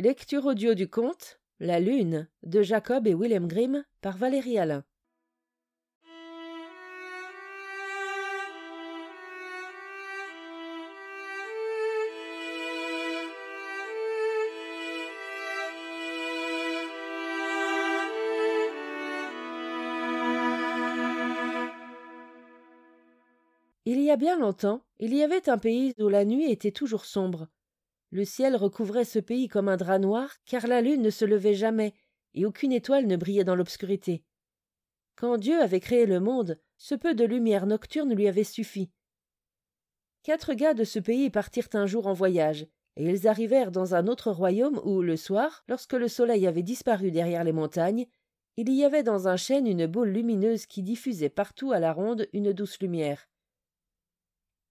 Lecture audio du conte La Lune de Jacob et Wilhelm Grimm par Valérie Alain. Il y a bien longtemps, il y avait un pays où la nuit était toujours sombre. Le ciel recouvrait ce pays comme un drap noir, car la lune ne se levait jamais, et aucune étoile ne brillait dans l'obscurité. Quand Dieu avait créé le monde, ce peu de lumière nocturne lui avait suffi. 4 gars de ce pays partirent un jour en voyage, et ils arrivèrent dans un autre royaume où, le soir, lorsque le soleil avait disparu derrière les montagnes, il y avait dans un chêne une boule lumineuse qui diffusait partout à la ronde une douce lumière.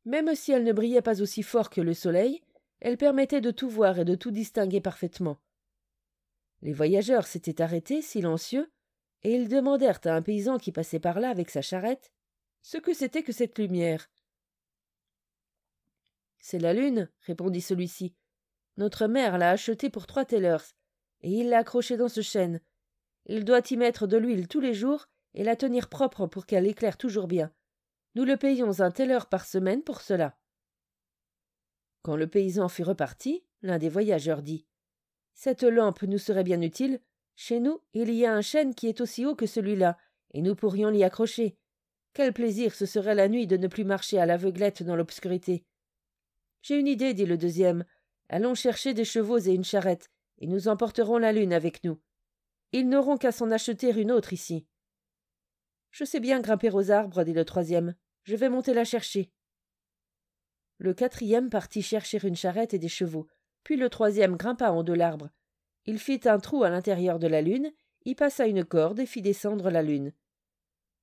Même si elle ne brillait pas aussi fort que le soleil, elle permettait de tout voir et de tout distinguer parfaitement. Les voyageurs s'étaient arrêtés, silencieux, et ils demandèrent à un paysan qui passait par là avec sa charrette ce que c'était que cette lumière. « C'est la lune, répondit celui-ci. Notre mère l'a achetée pour 3 thalers, et il l'a accrochée dans ce chêne. Il doit y mettre de l'huile tous les jours et la tenir propre pour qu'elle éclaire toujours bien. Nous le payons 1 thaler par semaine pour cela. » Quand le paysan fut reparti, l'un des voyageurs dit « Cette lampe nous serait bien utile. Chez nous, il y a un chêne qui est aussi haut que celui-là, et nous pourrions l'y accrocher. Quel plaisir ce serait la nuit de ne plus marcher à l'aveuglette dans l'obscurité. »« J'ai une idée, dit le deuxième. Allons chercher des chevaux et une charrette, et nous emporterons la lune avec nous. Ils n'auront qu'à s'en acheter une autre ici. »« Je sais bien grimper aux arbres, dit le troisième. Je vais monter la chercher. » Le 4e partit chercher une charrette et des chevaux, puis le 3e grimpa en haut de l'arbre. Il fit un trou à l'intérieur de la lune, y passa une corde et fit descendre la lune.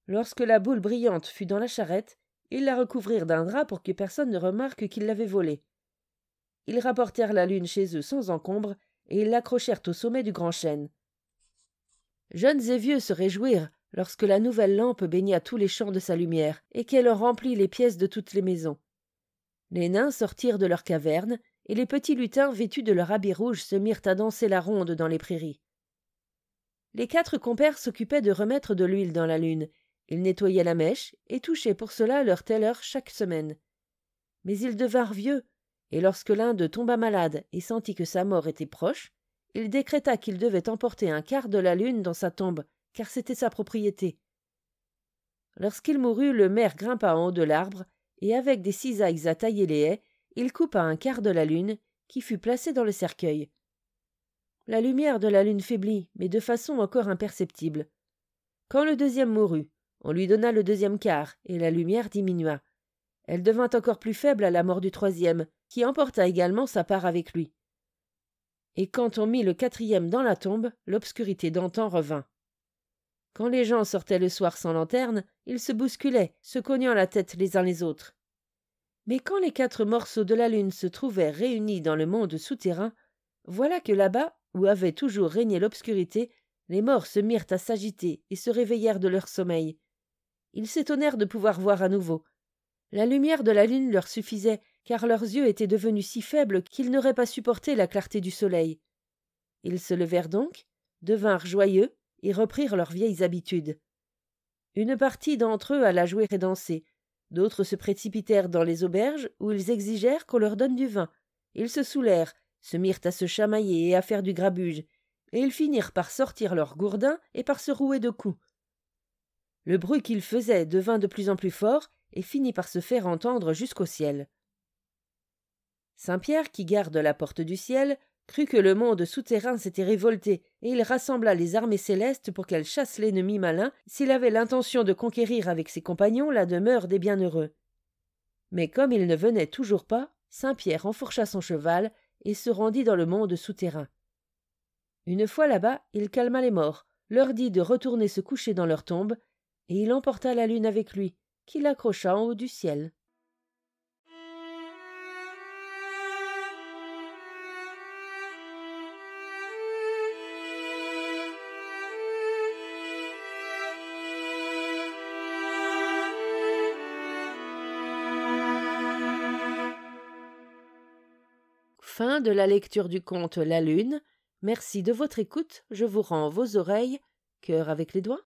Lorsque la boule brillante fut dans la charrette, ils la recouvrirent d'un drap pour que personne ne remarque qu'ils l'avaient volée. Ils rapportèrent la lune chez eux sans encombre, et ils l'accrochèrent au sommet du grand chêne. Jeunes et vieux se réjouirent lorsque la nouvelle lampe baigna tous les champs de sa lumière, et qu'elle remplit les pièces de toutes les maisons. Les nains sortirent de leur caverne, et les petits lutins vêtus de leur habit rouge se mirent à danser la ronde dans les prairies. Les 4 compères s'occupaient de remettre de l'huile dans la lune. Ils nettoyaient la mèche et touchaient pour cela leur thaler chaque semaine. Mais ils devinrent vieux, et lorsque l'un d'eux tomba malade et sentit que sa mort était proche, il décréta qu'il devait emporter un quart de la lune dans sa tombe, car c'était sa propriété. Lorsqu'il mourut, le maire grimpa en haut de l'arbre, et avec des cisailles à tailler les haies, il coupa un quart de la lune, qui fut placé dans le cercueil. La lumière de la lune faiblit, mais de façon encore imperceptible. Quand le 2e mourut, on lui donna le 2e quart, et la lumière diminua. Elle devint encore plus faible à la mort du 3e, qui emporta également sa part avec lui. Et quand on mit le 4e dans la tombe, l'obscurité d'antan revint. Quand les gens sortaient le soir sans lanterne, ils se bousculaient, se cognant la tête les uns les autres. Mais quand les 4 morceaux de la lune se trouvèrent réunis dans le monde souterrain, voilà que là-bas, où avait toujours régné l'obscurité, les morts se mirent à s'agiter et se réveillèrent de leur sommeil. Ils s'étonnèrent de pouvoir voir à nouveau. La lumière de la lune leur suffisait, car leurs yeux étaient devenus si faibles qu'ils n'auraient pas supporté la clarté du soleil. Ils se levèrent donc, devinrent joyeux, et reprirent leurs vieilles habitudes. Une partie d'entre eux alla jouer et danser. D'autres se précipitèrent dans les auberges où ils exigèrent qu'on leur donne du vin. Ils se saoulèrent, se mirent à se chamailler et à faire du grabuge, et ils finirent par sortir leurs gourdins et par se rouer de coups. Le bruit qu'ils faisaient devint de plus en plus fort et finit par se faire entendre jusqu'au ciel. Saint-Pierre, qui garde la porte du ciel, crut que le monde souterrain s'était révolté, et il rassembla les armées célestes pour qu'elles chassent l'ennemi malin s'il avait l'intention de conquérir avec ses compagnons la demeure des bienheureux. Mais comme il ne venait toujours pas, Saint-Pierre enfourcha son cheval et se rendit dans le monde souterrain. Une fois là-bas, il calma les morts, leur dit de retourner se coucher dans leur tombe, et il emporta la lune avec lui, qu'il accrocha en haut du ciel. Fin de la lecture du conte La Lune Merci de votre écoute, je vous rends vos oreilles, cœur avec les doigts.